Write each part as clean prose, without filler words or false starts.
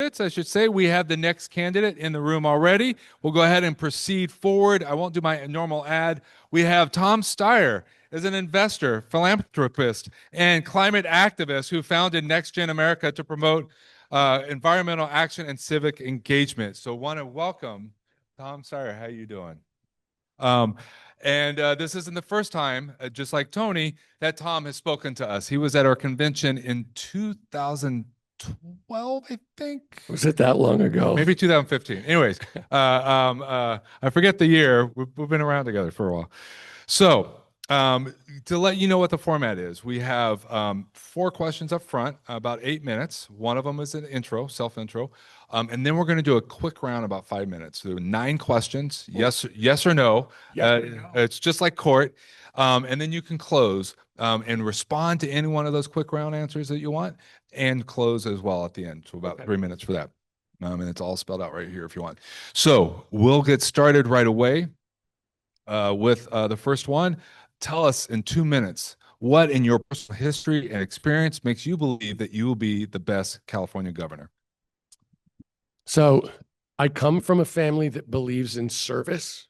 candidates, I should say. We have the next candidate in the room already. We'll go ahead and proceed forward. I won't do my normal ad. We have Tom Steyer is an investor, philanthropist, and climate activist who founded Next Gen America to promote environmental action and civic engagement. So want to welcome Tom Steyer. How you doing? Um, and this isn't the first time, just like Tony, that Tom has spoken to us. He was at our convention in 2012, I think. Was it that long ago? Maybe 2015. Anyways, I forget the year. We've been around together for a while. So, to let you know what the format is, we have 4 questions up front, about 8 minutes. One of them is an intro, self-intro. And then we're going to do a quick round, about 5 minutes. So 9 questions, yes or no. Yes or no. It's just like court. And then you can close and respond to any one of those quick round answers that you want and close as well at the end. So about 3 minutes for that. And it's all spelled out right here if you want. So we'll get started right away with the first one. Tell us in 2 minutes what in your personal history and experience makes you believe that you will be the best California governor. So I come from a family that believes in service.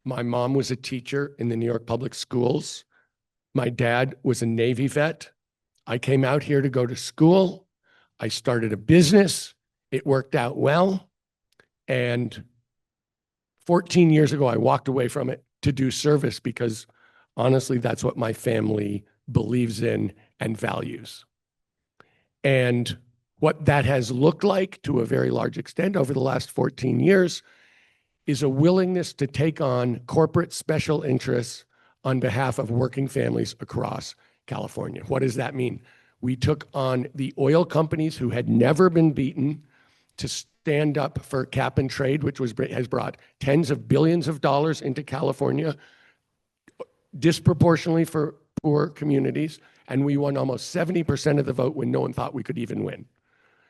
My mom was a teacher in the New York public schools. My dad was a Navy vet. I came out here to go to school. I started a business. It worked out well. And 14 years ago, I walked away from it to do service because honestly, that's what my family believes in and values. And what that has looked like to a very large extent over the last 14 years is a willingness to take on corporate special interests on behalf of working families across California. What does that mean? We took on the oil companies who had never been beaten to stand up for cap and trade, which has brought tens of billions of dollars into California, disproportionately for poor communities, and we won almost 70% of the vote when no one thought we could even win.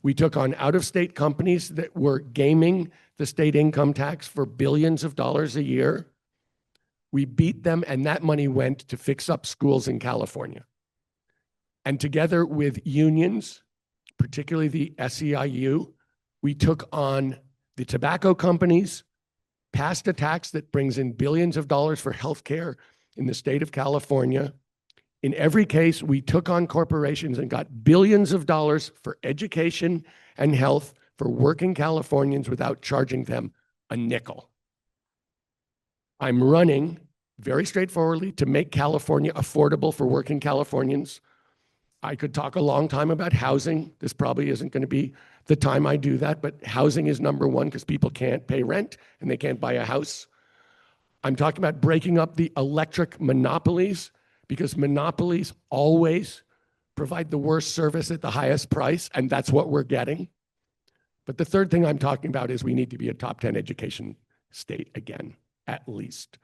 We took on out-of-state companies that were gaming the state income tax for billions of dollars a year. We beat them, and that money went to fix up schools in California. And together with unions, particularly the SEIU, we took on the tobacco companies, passed a tax that brings in billions of dollars for healthcare in the state of California. In every case, we took on corporations and got billions of dollars for education and health for working Californians without charging them a nickel. I'm running very straightforwardly to make California affordable for working Californians. I could talk a long time about housing. This probably isn't going to be the time I do that, but housing is number one because people can't pay rent and they can't buy a house. I'm talking about breaking up the electric monopolies because monopolies always provide the worst service at the highest price, and that's what we're getting. But the third thing I'm talking about is we need to be a top 10 education state again, at least.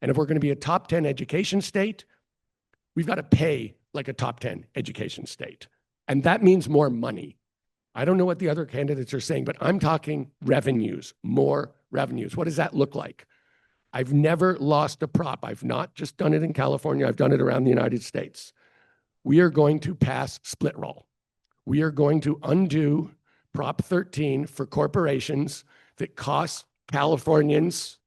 And if we're going to be a top 10 education state, we've got to pay like a top 10 education state. And that means more money. I don't know what the other candidates are saying, but I'm talking revenues, more revenues. What does that look like? I've never lost a prop. I've not just done it in California. I've done it around the United States. We are going to pass split roll. We are going to undo Prop 13 for corporations that cost Californians.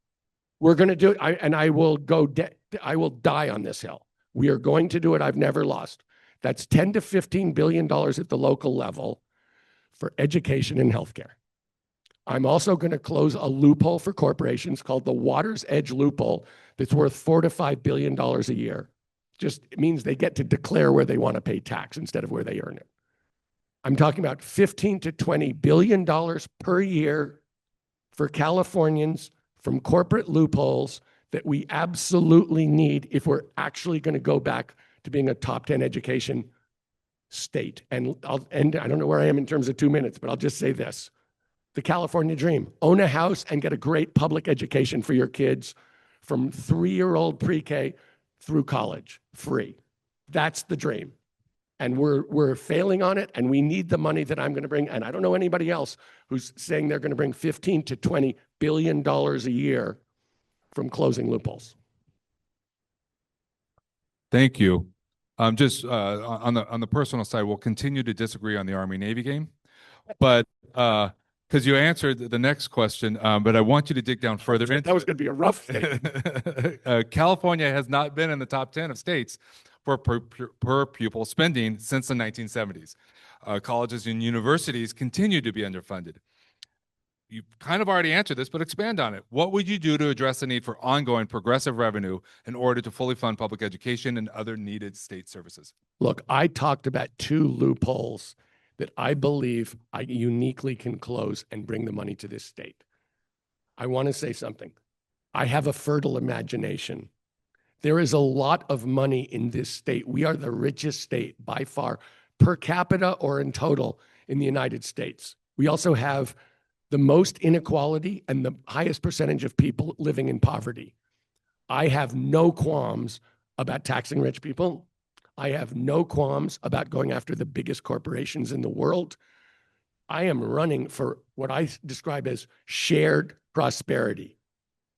We're going to do it, and I will die on this hill. We are going to do it. I've never lost. That's $10 to $15 billion at the local level for education and healthcare. I'm also going to close a loophole for corporations called the Water's Edge loophole that's worth $4 to $5 billion a year. Just it means they get to declare where they want to pay tax instead of where they earn it. I'm talking about $15 to $20 billion per year for Californians from corporate loopholes that we absolutely need if we're actually going to go back to being a top 10 education state. And I don't know where I am in terms of 2 minutes, but I'll just say this. The California dream, own a house and get a great public education for your kids from 3-year-old pre-K through college, free. That's the dream. And we're failing on it, and we need the money that I'm going to bring. And I don't know anybody else who's saying they're going to bring $15 to $20 billion a year from closing loopholes. Thank you. Just on the personal side, we'll continue to disagree on the Army-Navy game, but because you answered the next question, but I want you to dig down further into That was going to be a rough thing. California has not been in the top 10 of states for per pupil spending since the 1970s. Colleges and universities continue to be underfunded. You kind of already answered this, but expand on it. What would you do to address the need for ongoing progressive revenue in order to fully fund public education and other needed state services? Look, I talked about two loopholes that I believe I uniquely can close and bring the money to this state. I want to say something. I have a fertile imagination. There is a lot of money in this state. We are the richest state by far, per capita or in total, in the United States. We also have the most inequality and the highest percentage of people living in poverty. I have no qualms about taxing rich people. I have no qualms about going after the biggest corporations in the world. I am running for what I describe as shared prosperity,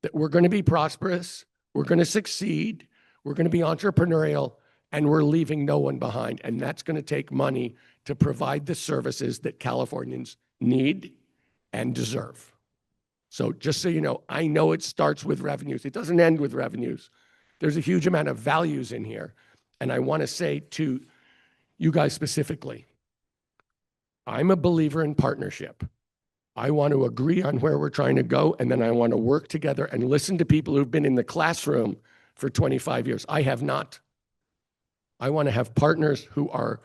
that we're going to be prosperous, we're going to succeed, we're going to be entrepreneurial, and we're leaving no one behind. And that's going to take money to provide the services that Californians need and deserve. So just so you know, I know it starts with revenues. It doesn't end with revenues. There's a huge amount of values in here. And I want to say to you guys specifically, I'm a believer in partnership. I want to agree on where we're trying to go, and then I want to work together and listen to people who've been in the classroom for 25 years. I have not. I want to have partners who are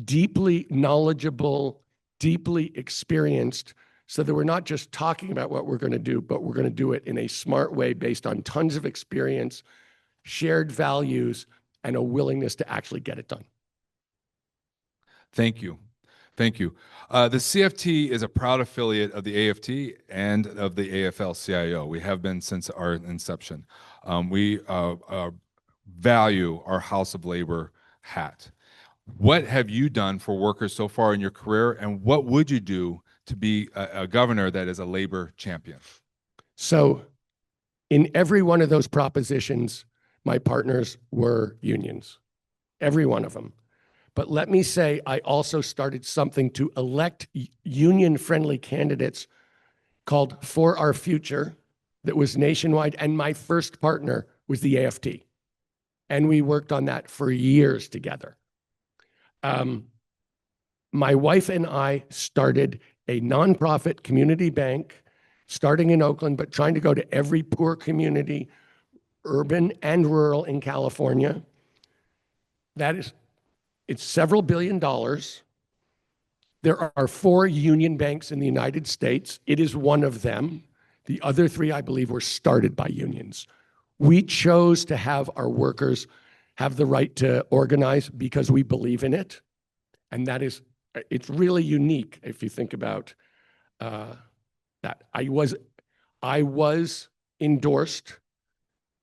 deeply knowledgeable, deeply experienced, so that we're not just talking about what we're going to do, but we're going to do it in a smart way based on tons of experience, shared values, and a willingness to actually get it done. Thank you. Thank you. The CFT is a proud affiliate of the AFT and of the AFL-CIO. We have been since our inception. We value our House of Labor hat. What have you done for workers so far in your career, and what would you do to be a governor that is a labor champion? So in every one of those propositions, my partners were unions, every one of them. But let me say, I also started something to elect union-friendly candidates called For Our Future that was nationwide, and my first partner was the AFT. And we worked on that for years together. My wife and I started a nonprofit community bank, starting in Oakland, but trying to go to every poor community, urban and rural in California. It's several $billion. There are 4 union banks in the United States. It is one of them. The other 3, I believe, were started by unions. We chose to have our workers have the right to organize because we believe in it. And it's really unique if you think about that. I was endorsed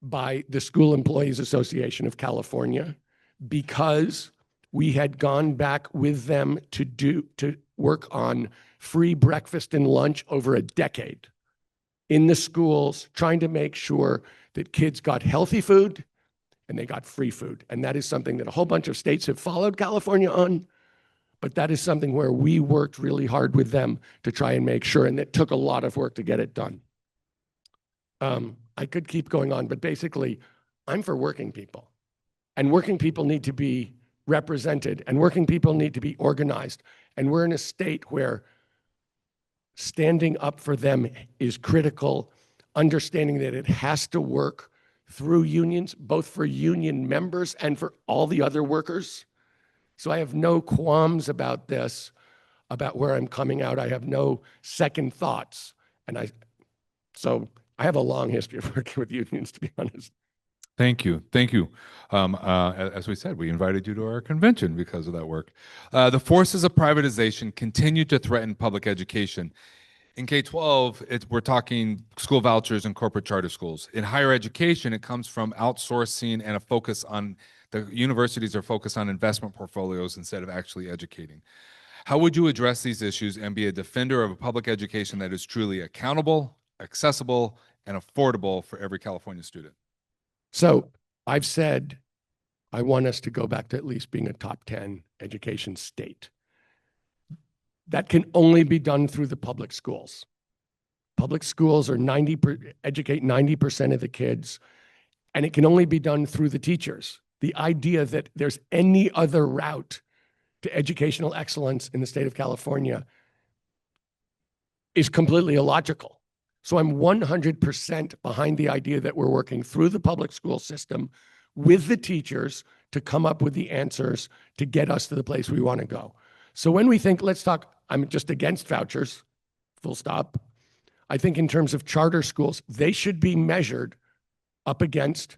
by the School Employees Association of California because we had gone back with them to work on free breakfast and lunch over a decade in the schools, trying to make sure that kids got healthy food and they got free food. And that is something that a whole bunch of states have followed California on, but that is something where we worked really hard with them to try and make sure, and it took a lot of work to get it done. I could keep going on, but basically, I'm for working people. And working people need to be represented, and working people need to be organized. And we're in a state where standing up for them is critical, understanding that it has to work through unions, both for union members and for all the other workers. So I have no qualms about this, about where I'm coming out. I have no second thoughts. So I have a long history of working with unions, to be honest. Thank you. Thank you. As we said, we invited you to our convention because of that work. The forces of privatization continue to threaten public education. In K-12, we're talking school vouchers and corporate charter schools. In higher education, it comes from outsourcing and a focus on the universities are focused on investment portfolios instead of actually educating. How would you address these issues and be a defender of a public education that is truly accountable, accessible, and affordable for every California student? So I've said I want us to go back to at least being a top 10 education state. That can only be done through the public schools. Public schools are educate 90% of the kids, and it can only be done through the teachers. The idea that there's any other route to educational excellence in the state of California is completely illogical. So I'm 100% behind the idea that we're working through the public school system with the teachers to come up with the answers to get us to the place we want to go. So when we think, let's talk, I'm just against vouchers, full stop. I think in terms of charter schools, they should be measured up against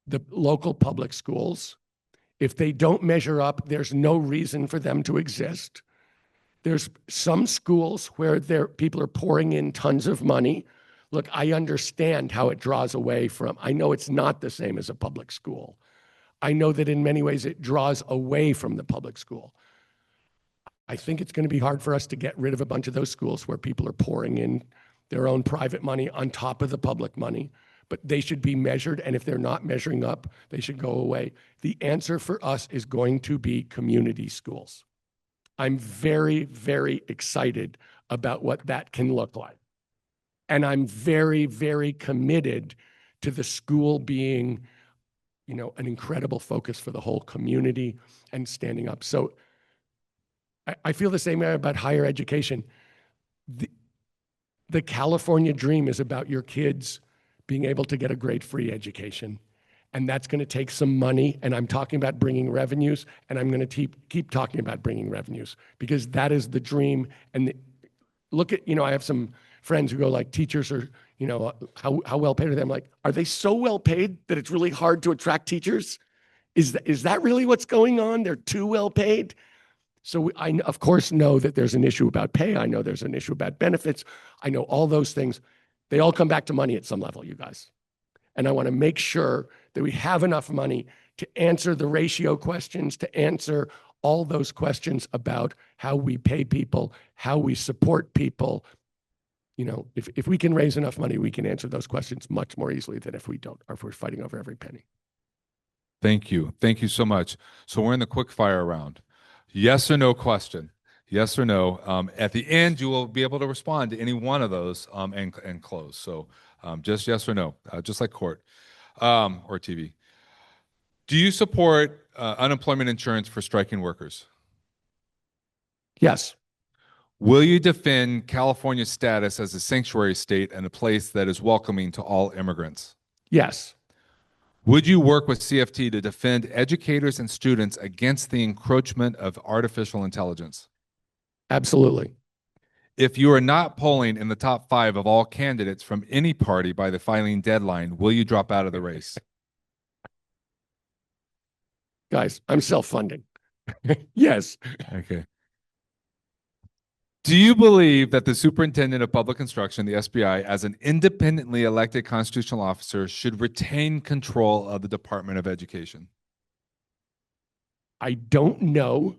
the local public schools. If they don't measure up, there's no reason for them to exist. There's some schools where people are pouring in tons of money. Look, I understand how it draws away from, I know it's not the same as a public school. I know that in many ways it draws away from the public school. I think it's going to be hard for us to get rid of a bunch of those schools where people are pouring in their own private money on top of the public money, but they should be measured. And if they're not measuring up, they should go away. The answer for us is going to be community schools. I'm very, very excited about what that can look like. And I'm very, very committed to the school being, an incredible focus for the whole community and standing up. So I feel the same way about higher education. The California dream is about your kids being able to get a great free education. And that's going to take some money. And I'm talking about bringing revenues. And I'm going to keep talking about bringing revenues because that is the dream. And look at, I have some friends who go like, teachers are, how well paid are they? I'm like, are they so well paid that it's really hard to attract teachers? Is that really what's going on? They're too well paid? So I, of course, know that there's an issue about pay. I know there's an issue about benefits. I know all those things. They all come back to money at some level, you guys. And I want to make sure that we have enough money to answer the ratio questions, to answer all those questions about how we pay people, how we support people. If we can raise enough money, we can answer those questions much more easily than if we don't, or if we're fighting over every penny. Thank you. Thank you so much. So we're in the quick fire round. Yes or no question. Yes or no. At the end, you will be able to respond to any one of those and close. So just yes or no, just like court or TV. Do you support unemployment insurance for striking workers? Yes. Will you defend California's status as a sanctuary state and a place that is welcoming to all immigrants? Yes. Would you work with CFT to defend educators and students against the encroachment of artificial intelligence? Absolutely. If you are not polling in the top 5 of all candidates from any party by the filing deadline, will you drop out of the race? Guys, I'm self-funding. Yes. Okay. Do you believe that the Superintendent of Public Instruction, the SBI, as an independently elected constitutional officer, should retain control of the Department of Education? I don't know,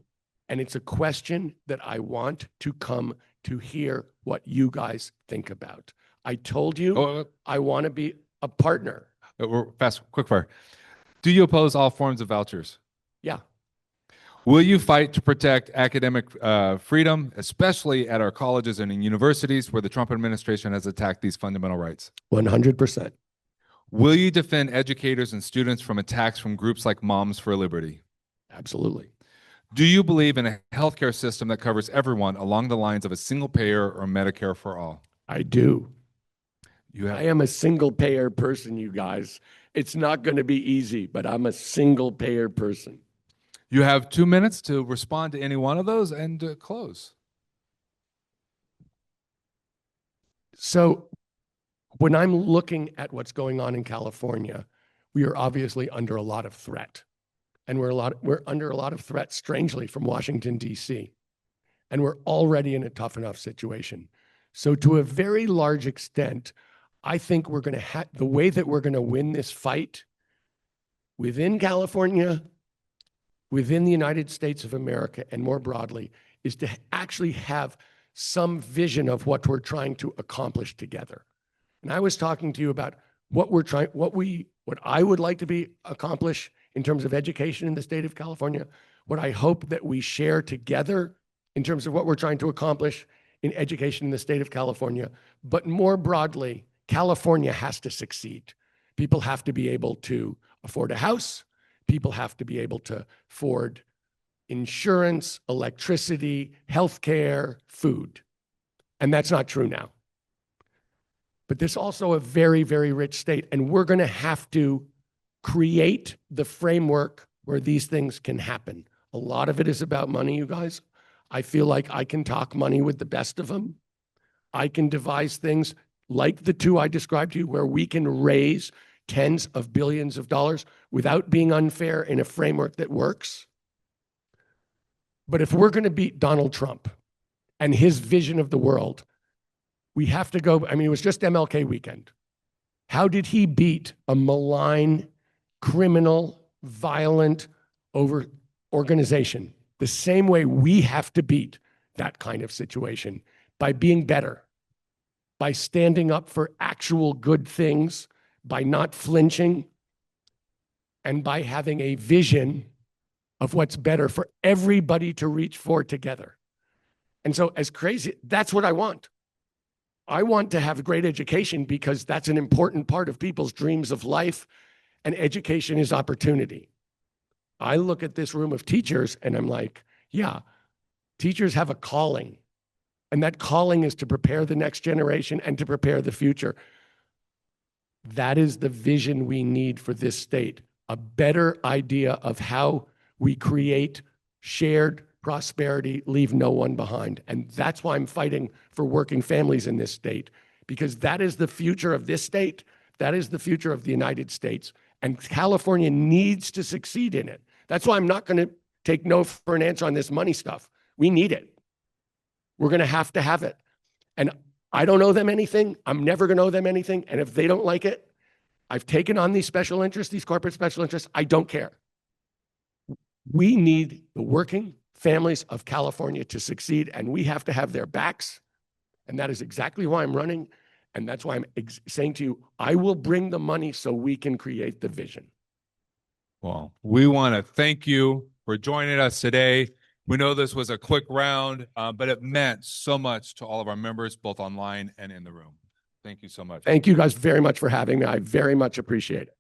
and it's a question that I want to come to hear what you guys think about. I told you I want to be a partner. We're fast, quick fire. Do you oppose all forms of vouchers? Yeah. Will you fight to protect academic freedom, especially at our colleges and in universities where the Trump administration has attacked these fundamental rights? 100%. Will you defend educators and students from attacks from groups like Moms for Liberty? Absolutely. Do you believe in a healthcare system that covers everyone along the lines of a single payer or Medicare for all? I do. I am a single payer person, you guys. It's not going to be easy, but I'm a single payer person. You have 2 minutes to respond to any one of those and close. So when I'm looking at what's going on in California, we are obviously under a lot of threat. And we're under a lot of threat, strangely, from Washington, D.C. And we're already in a tough enough situation. So to a very large extent, I think we're going to the way that we're going to win this fight within California, within the United States of America, and more broadly, is to actually have some vision of what we're trying to accomplish together. And I was talking to you about what I would like to be accomplish in terms of education in the state of California, what I hope that we share together in terms of what we're trying to accomplish in education in the state of California. But more broadly, California has to succeed. People have to be able to afford a house. People have to be able to afford insurance, electricity, healthcare, food. And that's not true now. But there's also a very, very rich state, and we're going to have to create the framework where these things can happen. A lot of it is about money, you guys. I feel like I can talk money with the best of them. I can devise things like the two I described to you, where we can raise tens of billions of dollars without being unfair in a framework that works. But if we're going to beat Donald Trump and his vision of the world, we have to go. I mean, it was just MLK weekend. How did he beat a malign, criminal, violent organization? The same way we have to beat that kind of situation, by being better, by standing up for actual good things, by not flinching, and by having a vision of what's better for everybody to reach for together. And so, as crazy, that's what I want. I want to have great education because that's an important part of people's dreams of life, and education is opportunity. I look at this room of teachers and I'm like, yeah, teachers have a calling, and that calling is to prepare the next generation and to prepare the future. That is the vision we need for this state, a better idea of how we create shared prosperity, leave no one behind. And that's why I'm fighting for working families in this state, because that is the future of this state. That is the future of the United States. And California needs to succeed in it. That's why I'm not going to take no for an answer on this money stuff. We need it. We're going to have it. And I don't owe them anything. I'm never going to owe them anything. And if they don't like it, I've taken on these special interests, these corporate special interests. I don't care. We need the working families of California to succeed, and we have to have their backs. And that is exactly why I'm running. And that's why I'm saying to you, I will bring the money so we can create the vision. Well, we want to thank you for joining us today. We know this was a quick round, but it meant so much to all of our members, both online and in the room. Thank you so much. Thank you guys very much for having me. I very much appreciate it.